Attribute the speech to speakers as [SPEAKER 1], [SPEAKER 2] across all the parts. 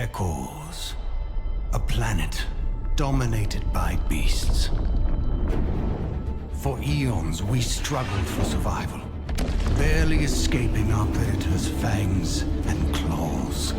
[SPEAKER 1] Echoes. A planet dominated by beasts. For eons, we struggled for survival, barely escaping our predators' fangs and claws.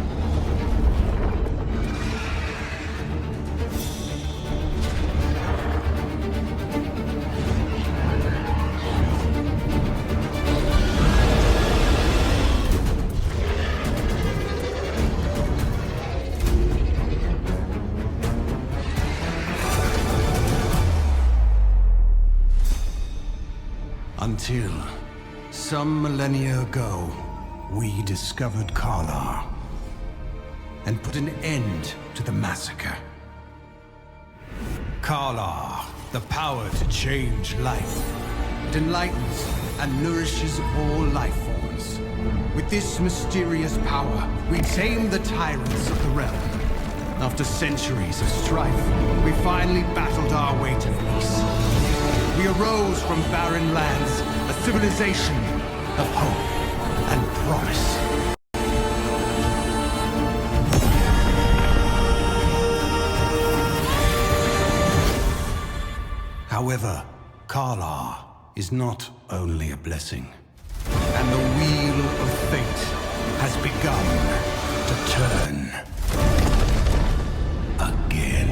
[SPEAKER 1] Until, some millennia ago, we discovered Karlar and put an end to the massacre. Karlar, the power to change life. It enlightens and nourishes all life forms. With this mysterious power, we tame the tyrants of the realm. After centuries of strife, we finally battled our way to peace. We arose from barren lands, a civilization of hope and promise. However, Karlar is not only a blessing, and the wheel of fate has begun to turn again.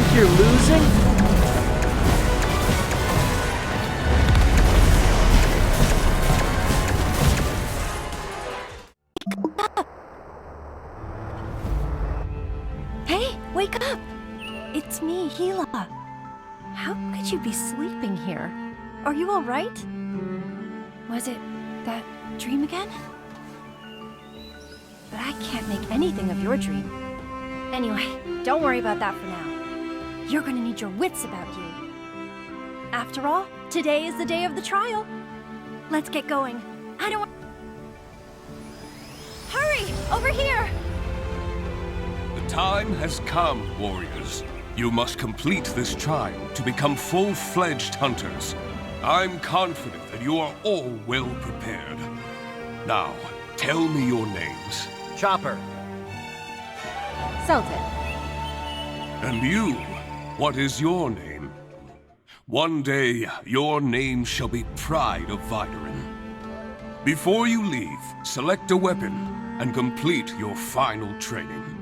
[SPEAKER 2] think you're losing?
[SPEAKER 3] Hey, wake up! It's me, Gila. How could you be sleeping here? Are you alright? Was it that dream again? But I can't make anything of your dream. Anyway, don't worry about that for now. You're gonna need your wits about you. After all, today is the day of the trial. Let's get going. I don't want... Hurry! Over here!
[SPEAKER 4] The time has come, warriors. You must complete this trial to become full-fledged hunters. I'm confident that you are all well prepared. Now, tell me your names.
[SPEAKER 2] Chopper.
[SPEAKER 3] Sultan.
[SPEAKER 4] And you, what is your name? One day, your name shall be Pride of Vidarin. Before you leave, select a weapon and complete your final training.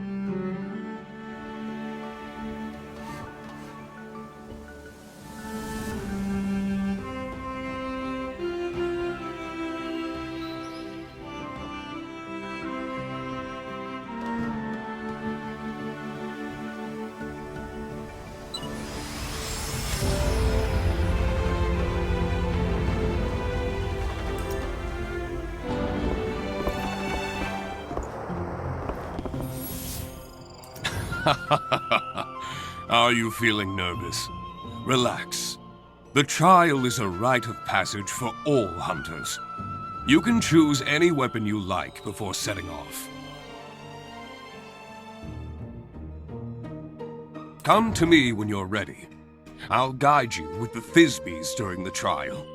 [SPEAKER 4] Are you feeling nervous? Relax. The trial is a rite of passage for all hunters. You can choose any weapon you like before setting off. Come to me when you're ready. I'll guide you with the Thisbes during the trial.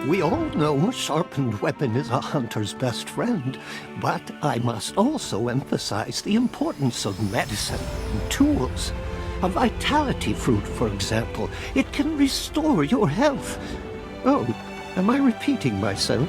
[SPEAKER 5] We all know a sharpened weapon is a hunter's best friend, but I must also emphasize the importance of medicine and tools. A vitality fruit, for example, it can restore your health. Oh, am I repeating myself?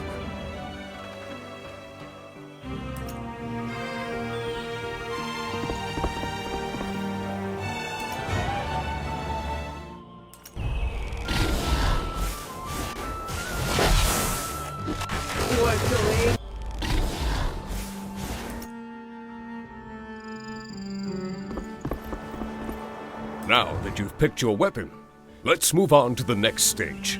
[SPEAKER 4] Now that you've picked your weapon, let's move on to the next stage.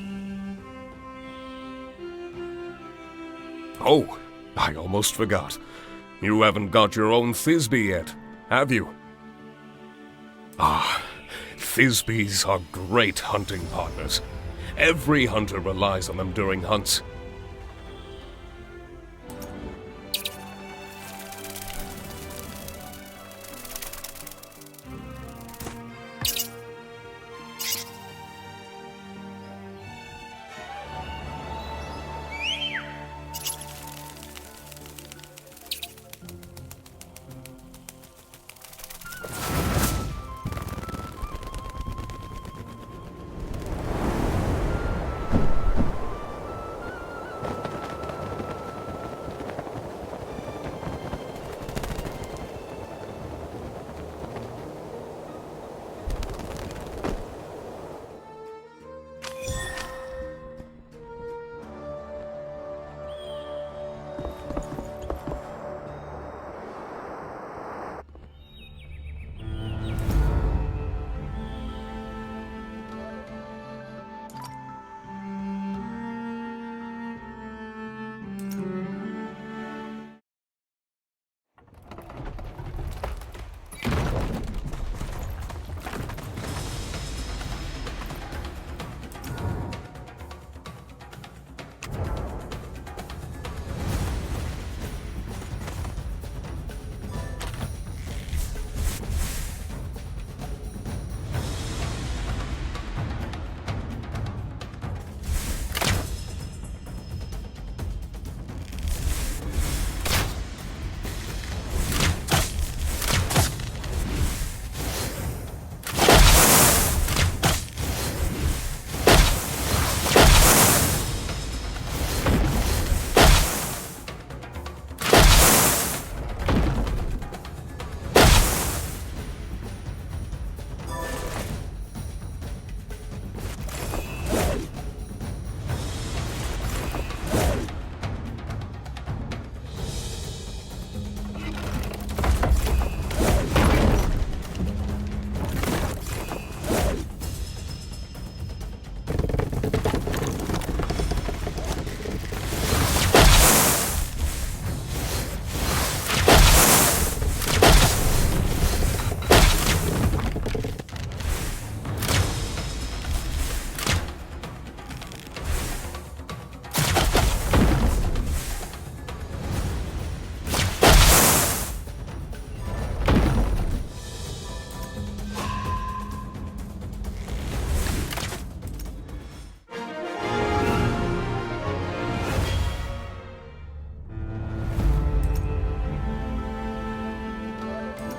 [SPEAKER 4] Oh, I almost forgot. You haven't got your own Thisbe yet, have you? Ah, Thisbes are great hunting partners. Every hunter relies on them during hunts.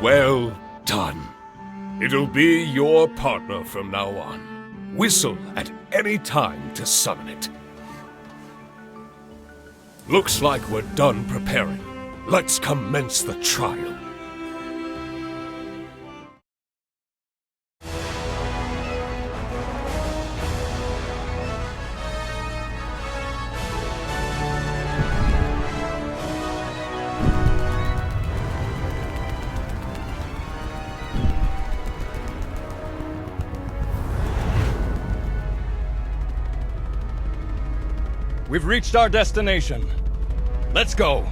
[SPEAKER 4] Well done. It'll be your partner from now on. Whistle at any time to summon it. Looks like we're done preparing. Let's commence the trial.
[SPEAKER 2] We've reached our destination. Let's go.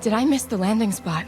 [SPEAKER 6] Did I miss the landing spot?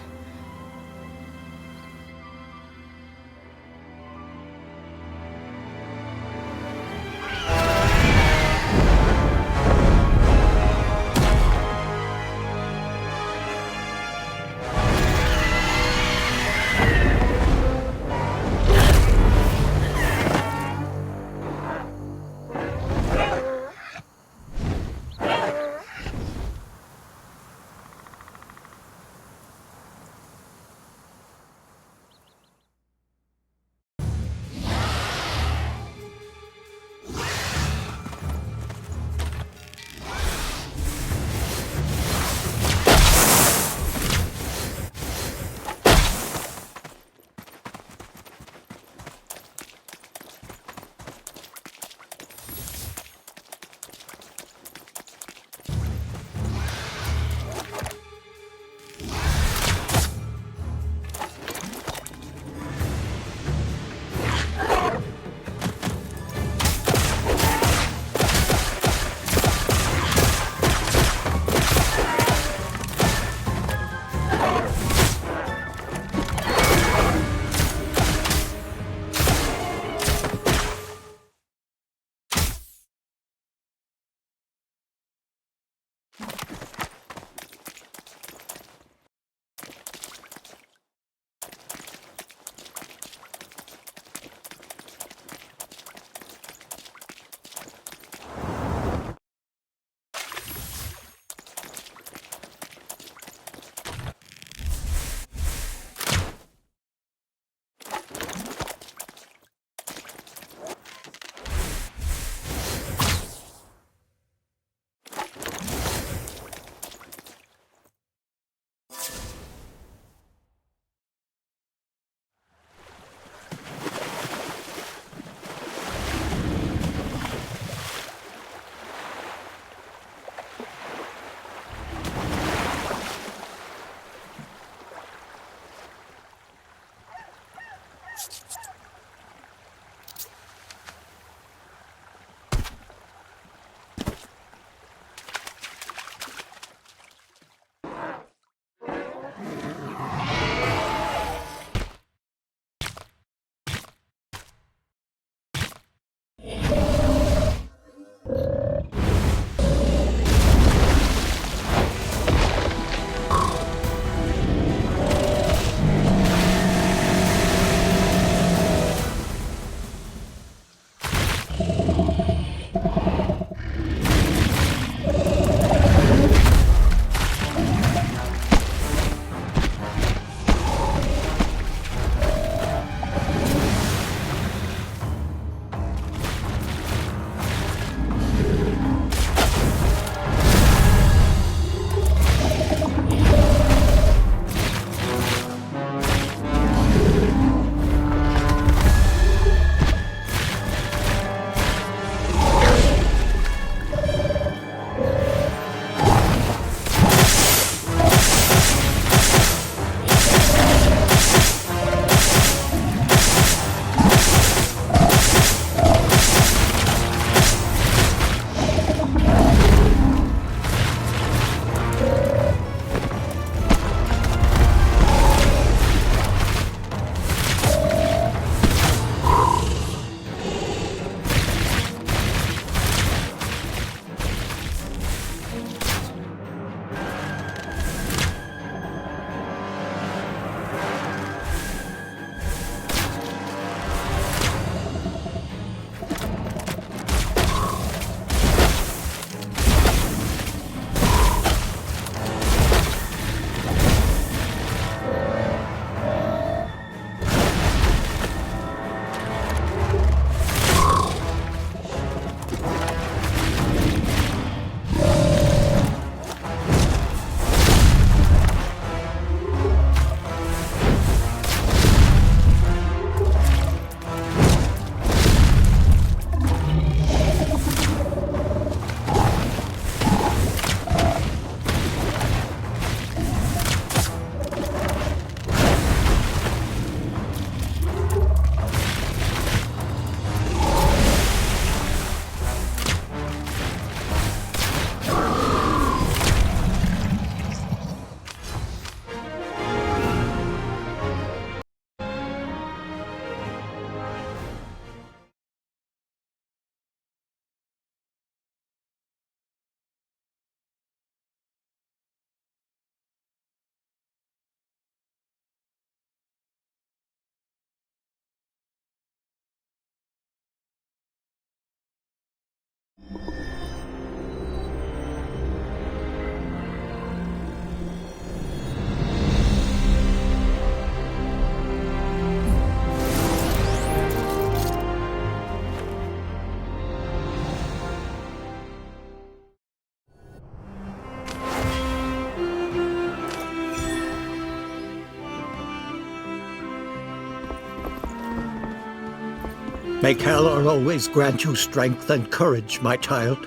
[SPEAKER 5] May Kalor always grant you strength and courage, my child.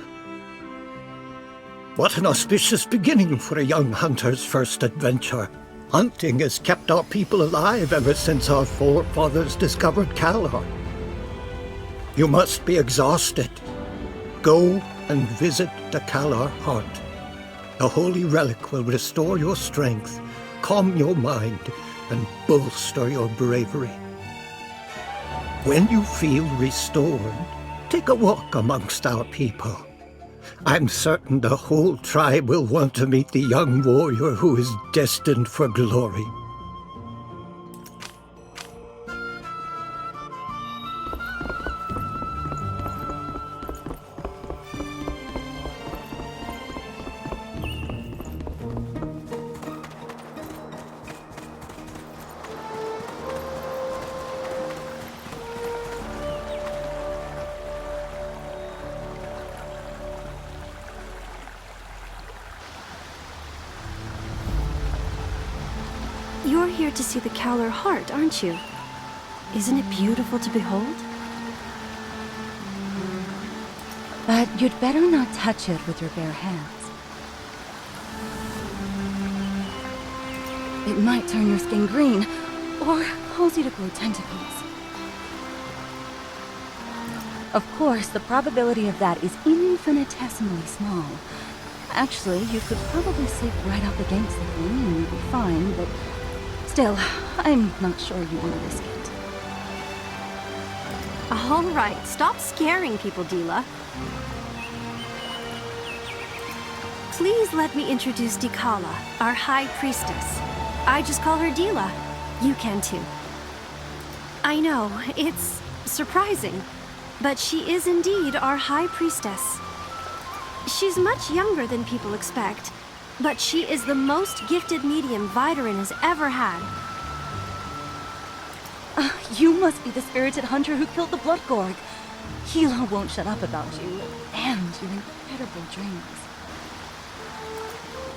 [SPEAKER 5] What an auspicious beginning for a young hunter's first adventure. Hunting has kept our people alive ever since our forefathers discovered Kalor. You must be exhausted. Go and visit the Kalor Heart. The holy relic will restore your strength, calm your mind, and bolster your bravery. When you feel restored, take a walk amongst our people. I'm certain the whole tribe will want to meet the young warrior who is destined for glory.
[SPEAKER 3] You're here to see the Kalor Heart, aren't you? Isn't it beautiful to behold?
[SPEAKER 7] But you'd better not touch it with your bare hands. It might turn your skin green, or cause you to grow tentacles. Of course, the probability of that is infinitesimally small. Actually, you could probably sleep right up against the thing and you'd be fine, but still, I'm not sure you want to risk it.
[SPEAKER 3] All right, stop scaring people, Dila. Please let me introduce Dikala, our High Priestess. I just call her Dila. You can too. I know, it's surprising, but she is indeed our High Priestess. She's much younger than people expect, but she is the most gifted medium Vidarin has ever had.
[SPEAKER 7] You must be the spirited hunter who killed the Blood Gorg. Hilo won't shut up about you, and your incredible dreams.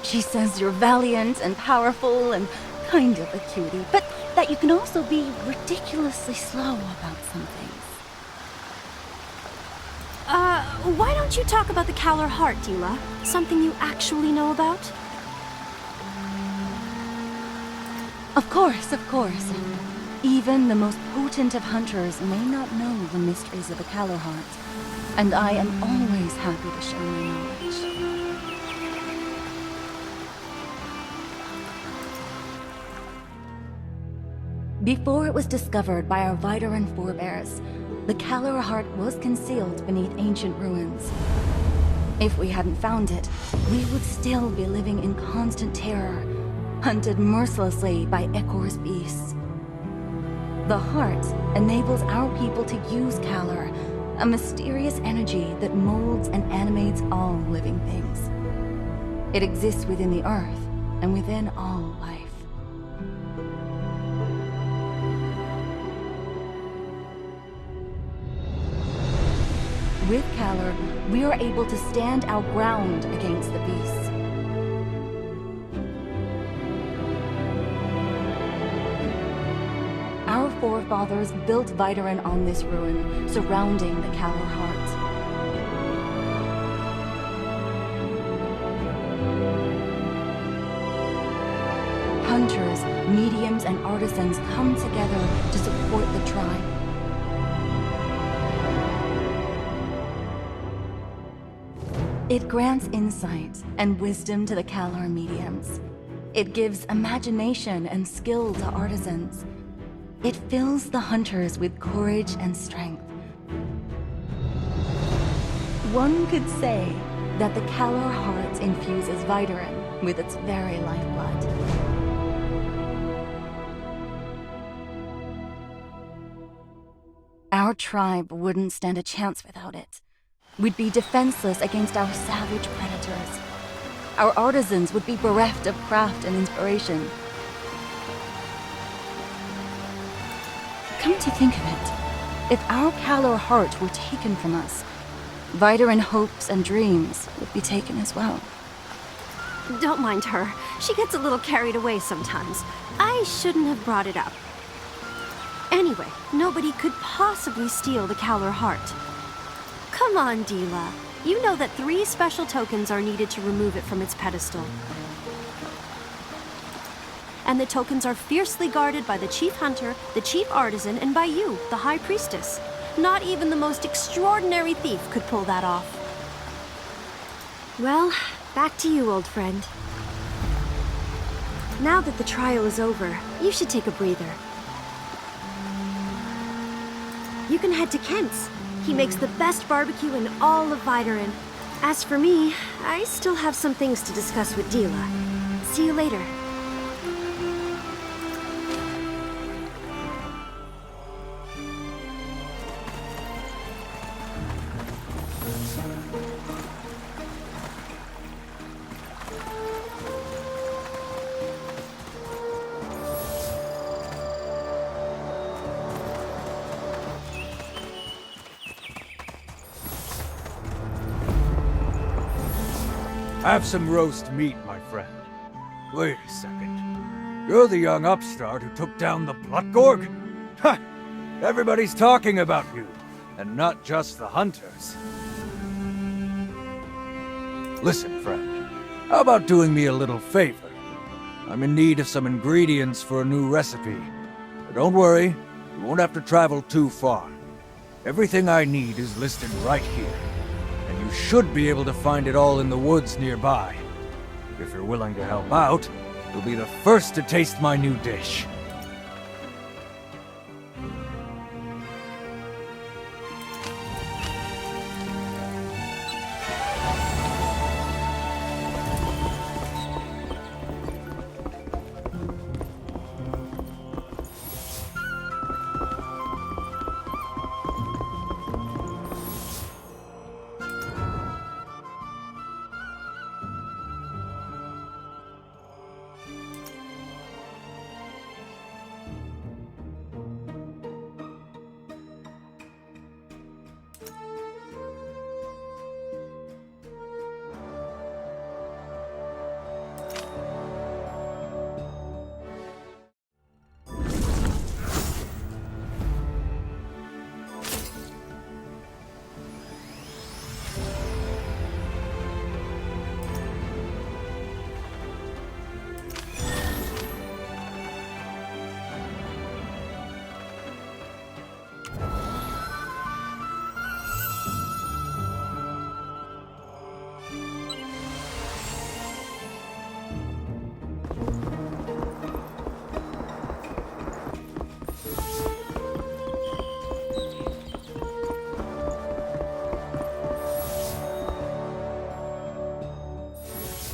[SPEAKER 7] She says you're valiant and powerful and kind of a cutie, but that you can also be ridiculously slow about some things.
[SPEAKER 3] Why don't you talk about the Kalor Heart, Dila? Something you actually know about?
[SPEAKER 7] Of course, of course. Even the most potent of hunters may not know the mysteries of the Kalor Heart, and I am always happy to share my knowledge. Before it was discovered by our Vidarin forebears, the Kalor Heart was concealed beneath ancient ruins. If we hadn't found it, we would still be living in constant terror, hunted mercilessly by Ekor's beasts. The Heart enables our people to use Kalor, a mysterious energy that molds and animates all living things. It exists within the earth and within all life. With Kalor, we are able to stand our ground against the beasts. Our forefathers built Vidarin on this ruin, surrounding the Kalor Heart. Hunters, mediums, and artisans come together to support the tribe. It grants insight and wisdom to the Kalor mediums. It gives imagination and skill to artisans. It fills the hunters with courage and strength. One could say that the Kalor Heart infuses Vidarin with its very lifeblood. Our tribe wouldn't stand a chance without it. We'd be defenseless against our savage predators. Our artisans would be bereft of craft and inspiration. Come to think of it, if our Kalor Heart were taken from us, Vidarin hopes and dreams would be taken as well.
[SPEAKER 3] Don't mind her. She gets a little carried away sometimes. I shouldn't have brought it up. Anyway, nobody could possibly steal the Kalar heart. Come on, Dila. You know that 3 special tokens are needed to remove it from its pedestal. And the tokens are fiercely guarded by the Chief Hunter, the Chief Artisan, and by you, the High Priestess. Not even the most extraordinary thief could pull that off. Well, back to you, old friend. Now that the trial is over, you should take a breather. You can head to Kent's. He makes the best barbecue in all of Vidarin. As for me, I still have some things to discuss with Dila. See you later.
[SPEAKER 8] Have some roast meat, my friend. Wait a second. You're the young upstart who took down the Bloodgorg? Ha! Everybody's talking about you, and not just the hunters. Listen, friend. How about doing me a little favor? I'm in need of some ingredients for a new recipe. But don't worry, you won't have to travel too far. Everything I need is listed right here. And you should be able to find it all in the woods nearby. If you're willing to help out, you'll be the first to taste my new dish.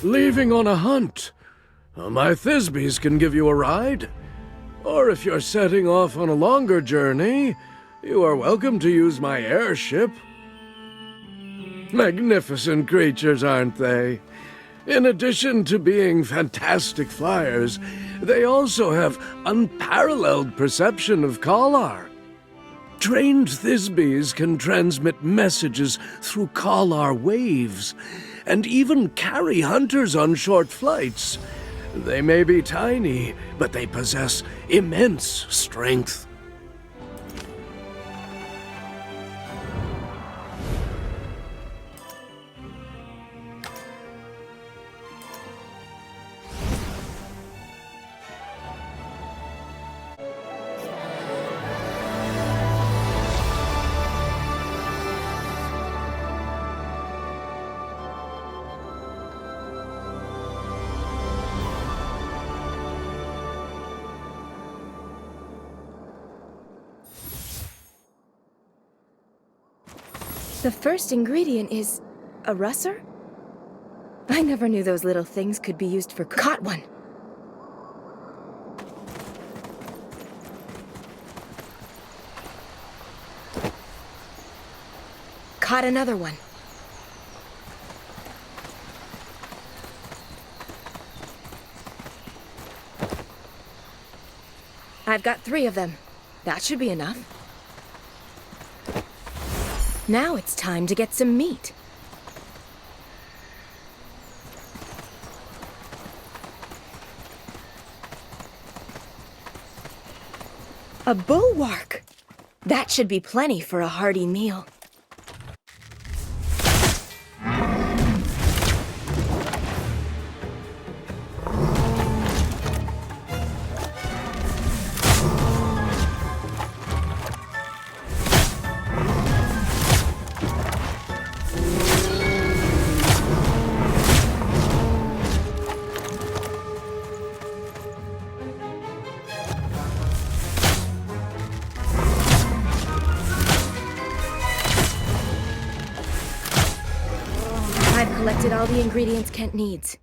[SPEAKER 9] Leaving on a hunt. My Thisbys can give you a ride. Or if you're setting off on a longer journey, you are welcome to use my airship. Magnificent creatures, aren't they? In addition to being fantastic flyers, they also have unparalleled perception of Kalar. Trained Thisbys can transmit messages through Kalar waves, and even carry hunters on short flights. They may be tiny, but they possess immense strength.
[SPEAKER 6] The first ingredient is a russer? I never knew those little things could be used for caught one. Caught another one. I've got 3 of them. That should be enough. Now it's time to get some meat. A bulwark! That should be plenty for a hearty meal. I've collected all the ingredients Kent needs.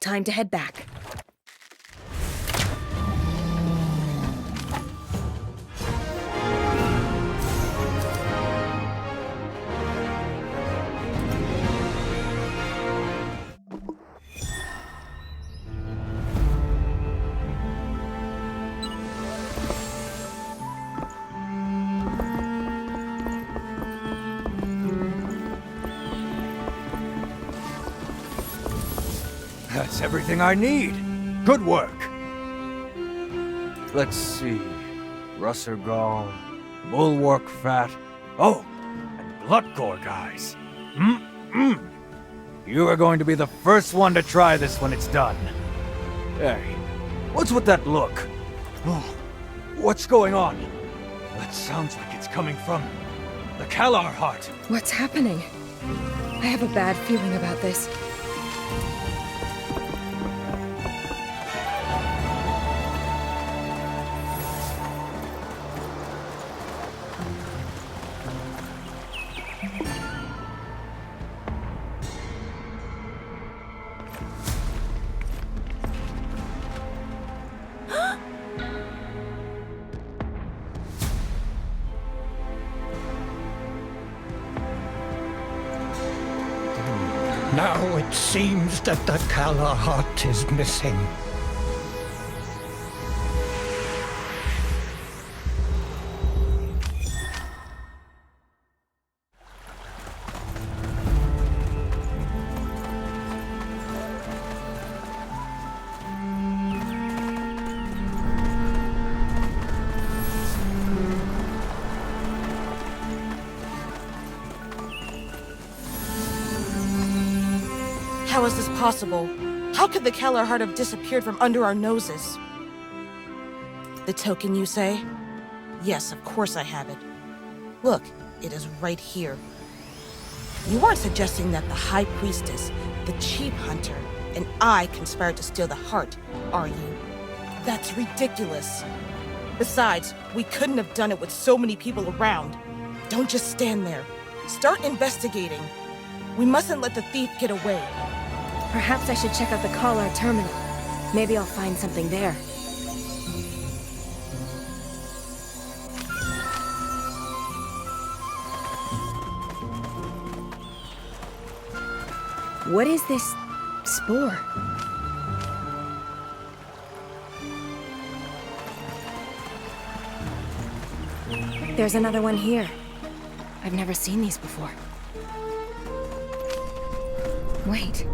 [SPEAKER 6] Time to head back.
[SPEAKER 8] That's everything I need. Good work. Let's see. Russer gall, bulwark fat. Oh, and blood gore, guys. You are going to be the first one to try this when it's done. Hey, what's with that look? Oh, what's going on? That sounds like it's coming from the Kalar heart.
[SPEAKER 6] What's happening? I have a bad feeling about this.
[SPEAKER 5] Now it seems that the Kalar heart is missing.
[SPEAKER 10] How is this possible? How could the Keller heart have disappeared from under our noses? The token, you say? Yes, of course I have it. Look, it is right here. You aren't suggesting that the High Priestess, the Chief Hunter, and I conspired to steal the heart, are you? That's ridiculous. Besides, we couldn't have done it with so many people around. Don't just stand there. Start investigating. We mustn't let the thief get away.
[SPEAKER 6] Perhaps I should check out the Kalar terminal. Maybe I'll find something there. What is this spore? There's another one here. I've never seen these before. Wait,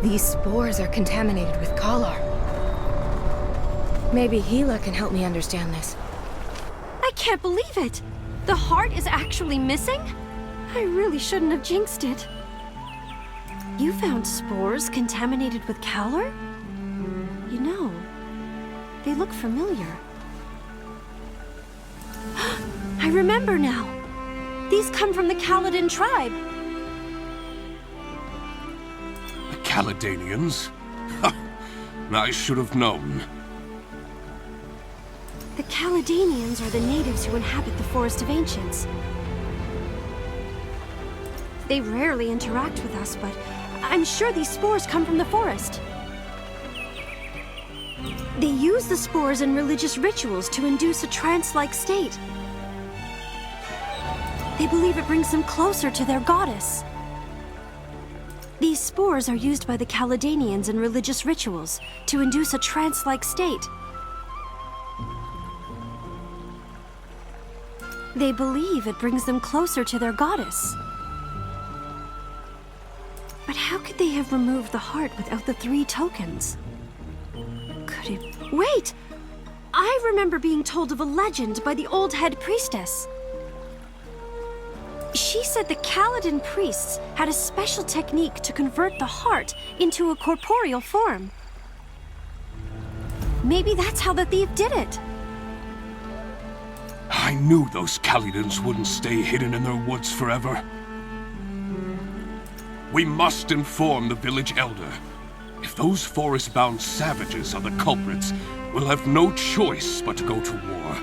[SPEAKER 6] these spores are contaminated with Kalar. Maybe Gila can help me understand this.
[SPEAKER 3] I can't believe it! The heart is actually missing? I really shouldn't have jinxed it. You found spores contaminated with Kalar? You know, they look familiar. I remember now. These come from the Kaladin tribe.
[SPEAKER 4] The Caledanians? I should have known.
[SPEAKER 3] The Caledanians are the natives who inhabit the Forest of Ancients. They rarely interact with us, but I'm sure these spores come from the forest. They use the spores in religious rituals to induce a trance-like state. They believe it brings them closer to their goddess. These spores are used by the Caledanians in religious rituals to induce a trance-like state. They believe it brings them closer to their goddess. But how could they have removed the heart without the 3 tokens? Could it... Wait! I remember being told of a legend by the old head priestess. She said the Kaladin priests had a special technique to convert the heart into a corporeal form. Maybe that's how the thief did it.
[SPEAKER 4] I knew those Kalidans wouldn't stay hidden in their woods forever. We must inform the village elder. If those forest-bound savages are the culprits, we'll have no choice but to go to war.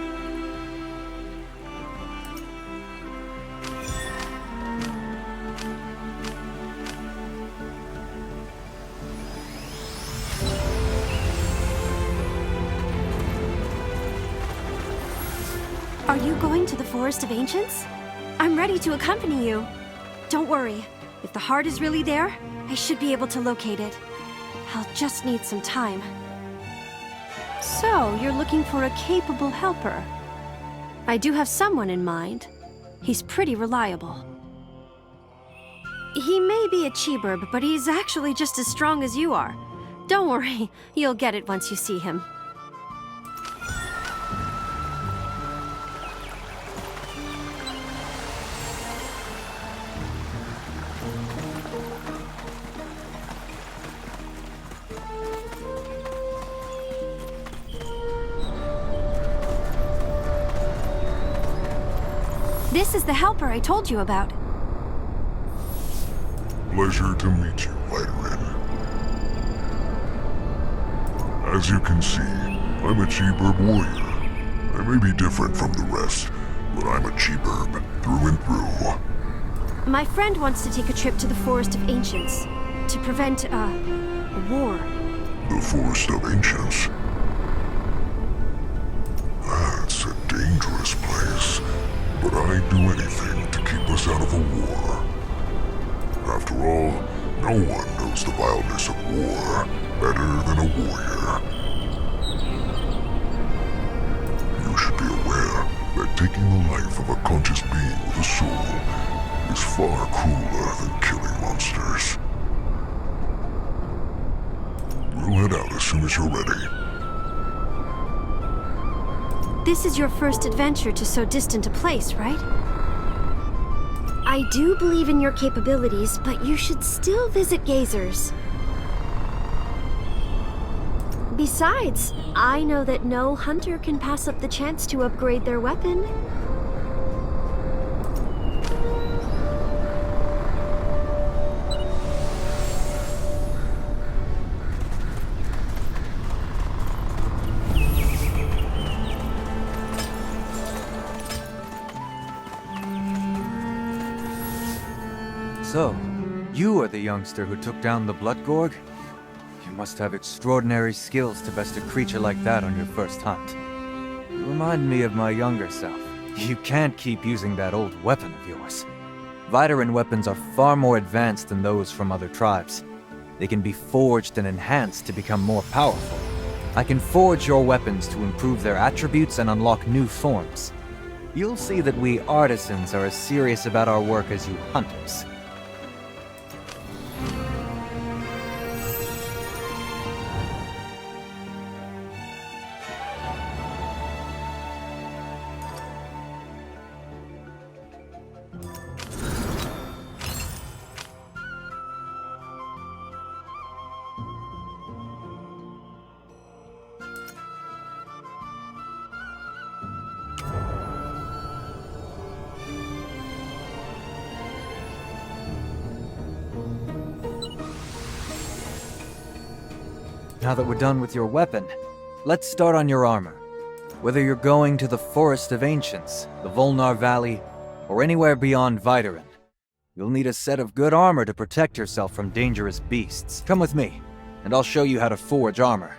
[SPEAKER 3] Are you going to the Forest of Ancients? I'm ready to accompany you. Don't worry. If the heart is really there, I should be able to locate it. I'll just need some time. So, you're looking for a capable helper. I do have someone in mind. He's pretty reliable. He may be a Cheeburb, but he's actually just as strong as you are. Don't worry, you'll get it once you see him. This is the helper I told you about.
[SPEAKER 11] Pleasure to meet you, Vidarin. As you can see, I'm a Cheeburb warrior. I may be different from the rest, but I'm a Cheeburb through and through.
[SPEAKER 3] My friend wants to take a trip to the Forest of Ancients to prevent, a war.
[SPEAKER 11] The Forest of Ancients? That's a dangerous place. But I'd do anything to keep us out of a war. After all, no one knows the vileness of war better than a warrior. You should be aware that taking the life of a conscious being with a soul is far crueler than killing monsters. We'll head out as soon as you're ready.
[SPEAKER 3] This is your first adventure to so distant a place, right? I do believe in your capabilities, but you should still visit Gazers. Besides, I know that no hunter can pass up the chance to upgrade their weapon.
[SPEAKER 8] So, you are the youngster who took down the Blood Gorg? You must have extraordinary skills to best a creature like that on your first hunt. You remind me of my younger self. You can't keep using that old weapon of yours. Vidarin weapons are far more advanced than those from other tribes. They can be forged and enhanced to become more powerful. I can forge your weapons to improve their attributes and unlock new forms. You'll see that we artisans are as serious about our work as you hunters. Now that we're done with your weapon, let's start on your armor. Whether you're going to the Forest of Ancients, the Volnar Valley, or anywhere beyond Vidarin, you'll need a set of good armor to protect yourself from dangerous beasts. Come with me, and I'll show you how to forge armor.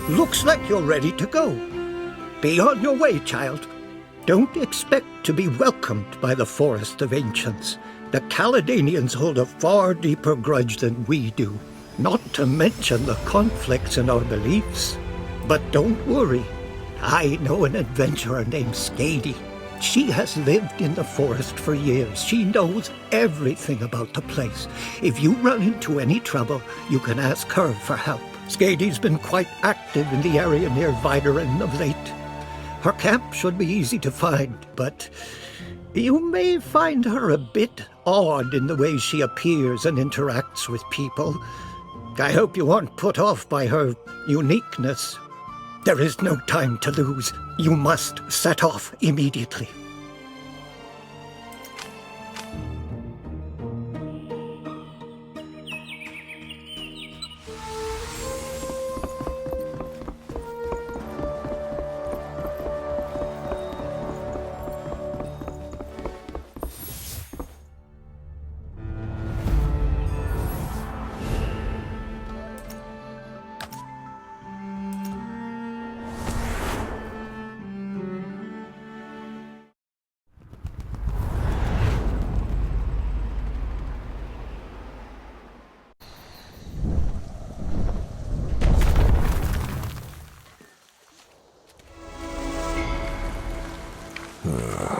[SPEAKER 5] Looks like you're ready to go. Be on your way, child. Don't expect to be welcomed by the Forest of Ancients. The Caledonians hold a far deeper grudge than we do, not to mention the conflicts in our beliefs. But don't worry. I know an adventurer named Skady. She has lived in the forest for years. She knows everything about the place. If you run into any trouble, you can ask her for help. Skady's been quite active in the area near Vidarin of late. Her camp should be easy to find, but you may find her a bit odd in the way she appears and interacts with people. I hope you aren't put off by her uniqueness. There is no time to lose. You must set off immediately.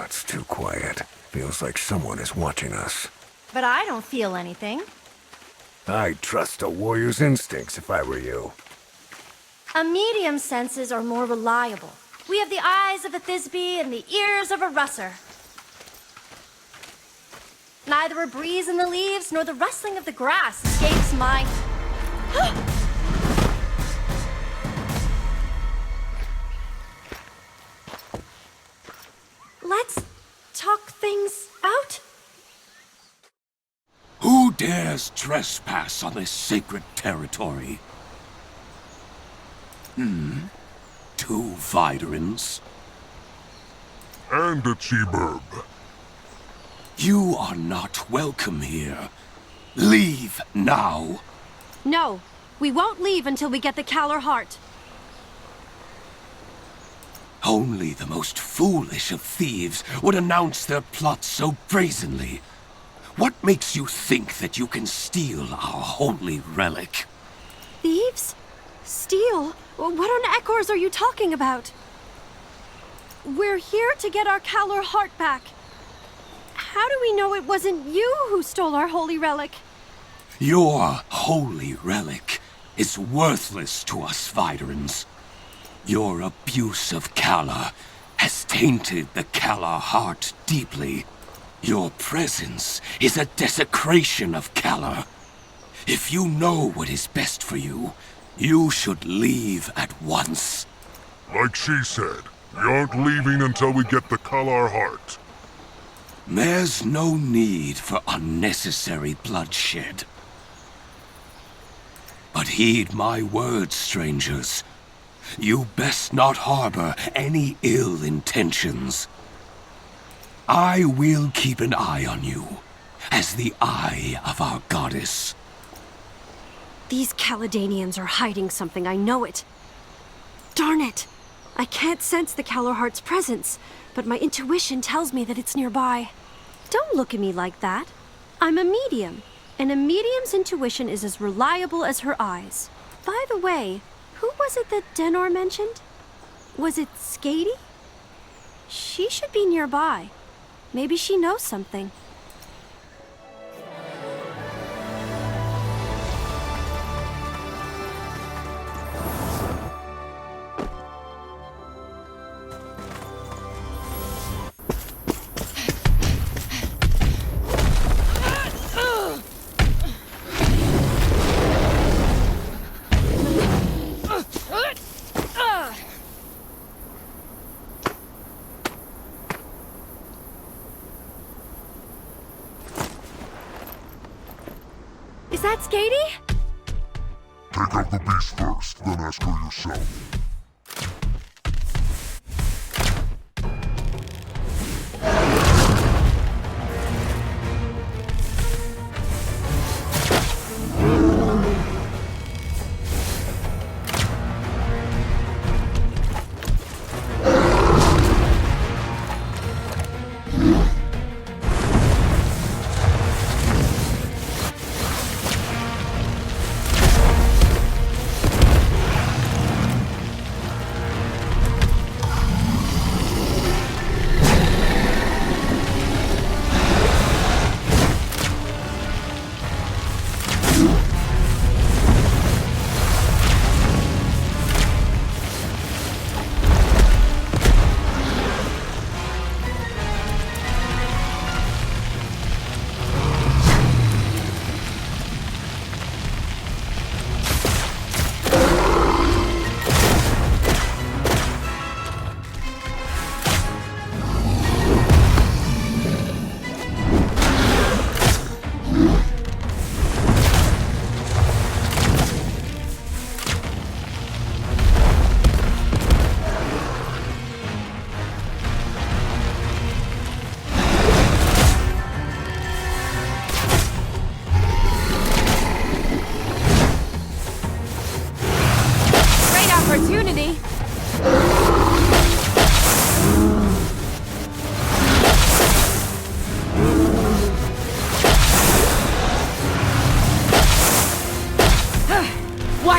[SPEAKER 12] It's too quiet. Feels like someone is watching us.
[SPEAKER 3] But I don't feel anything.
[SPEAKER 12] I'd trust a warrior's instincts if I were you.
[SPEAKER 3] A medium's senses are more reliable. We have the eyes of a Thisbe and the ears of a Russer. Neither a breeze in the leaves nor the rustling of the grass escapes my... Let's talk things out.
[SPEAKER 4] Who dares trespass on this sacred territory? Two Vidarins?
[SPEAKER 11] And a Cheeburb.
[SPEAKER 4] You are not welcome here. Leave now.
[SPEAKER 3] No, we won't leave until we get the Caller Heart.
[SPEAKER 4] Only the most foolish of thieves would announce their plot so brazenly. What makes you think that you can steal our holy relic?
[SPEAKER 3] Thieves? Steal? What on Eckors are you talking about? We're here to get our Caller Heart back. How do we know it wasn't you who stole our holy relic?
[SPEAKER 4] Your holy relic is worthless to us Vidarins. Your abuse of Kala has tainted the Kala heart deeply. Your presence is a desecration of Kala. If you know what is best for you, you should leave at once.
[SPEAKER 11] Like she said, we aren't leaving until we get the Kalar Heart.
[SPEAKER 4] There's no need for unnecessary bloodshed. But heed my words, strangers. You best not harbor any ill intentions. I will keep an eye on you, as the eye of our goddess.
[SPEAKER 3] These Caledonians are hiding something, I know it. Darn it! I can't sense the Caller Heart's presence, but my intuition tells me that it's nearby. Don't look at me like that. I'm a medium, and a medium's intuition is as reliable as her eyes. By the way, who was it that Denor mentioned? Was it Skady? She should be nearby. Maybe she knows something. Is that Skady?
[SPEAKER 11] Take out the beast first, then ask her yourself.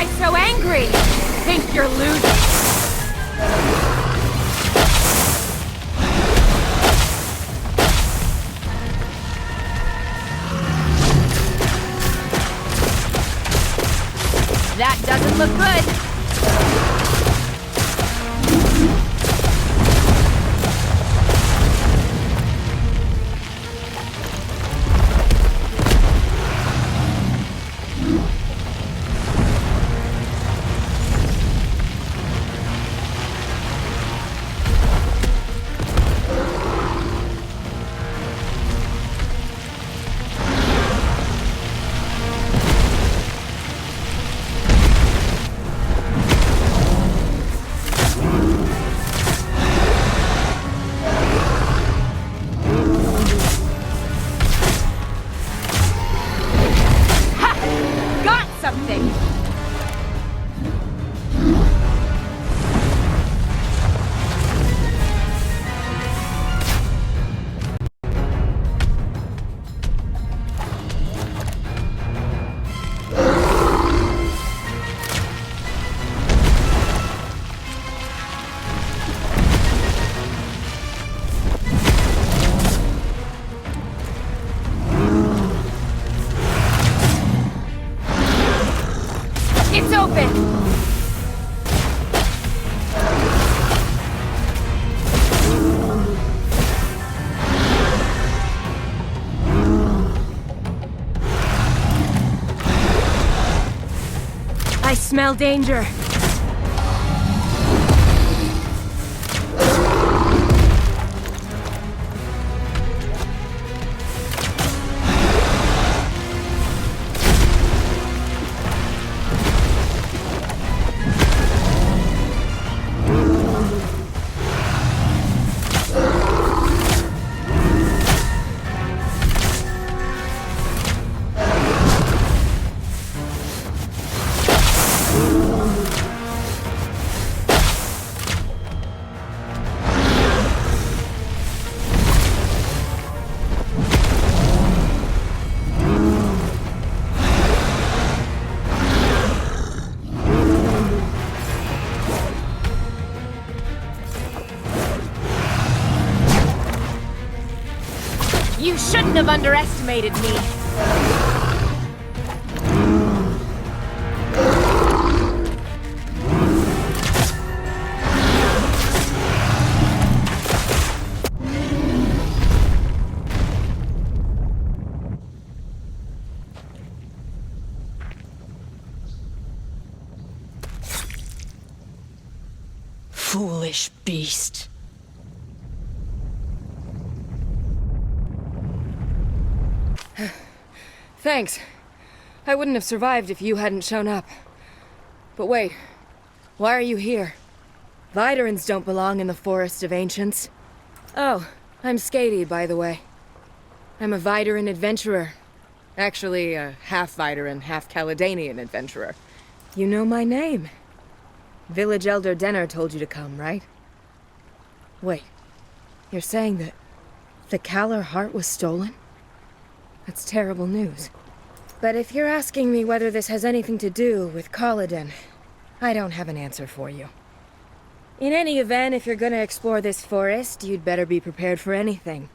[SPEAKER 6] Why so angry? Think you're losing? That doesn't look good. It's open! I smell danger. You shouldn't have underestimated me. Foolish beast. Thanks. I wouldn't have survived if you hadn't shown up. But wait, why are you here? Viderans don't belong in the Forest of Ancients. Oh, I'm Skady, by the way. I'm a Videran adventurer. Actually, a half Videran, half Caledanian adventurer. You know my name. Village Elder Denner told you to come, right? Wait, you're saying that the Kalar heart was stolen? That's terrible news. But if you're asking me whether this has anything to do with Kaladin, I don't have an answer for you. In any event, if you're gonna explore this forest, you'd better be prepared for anything.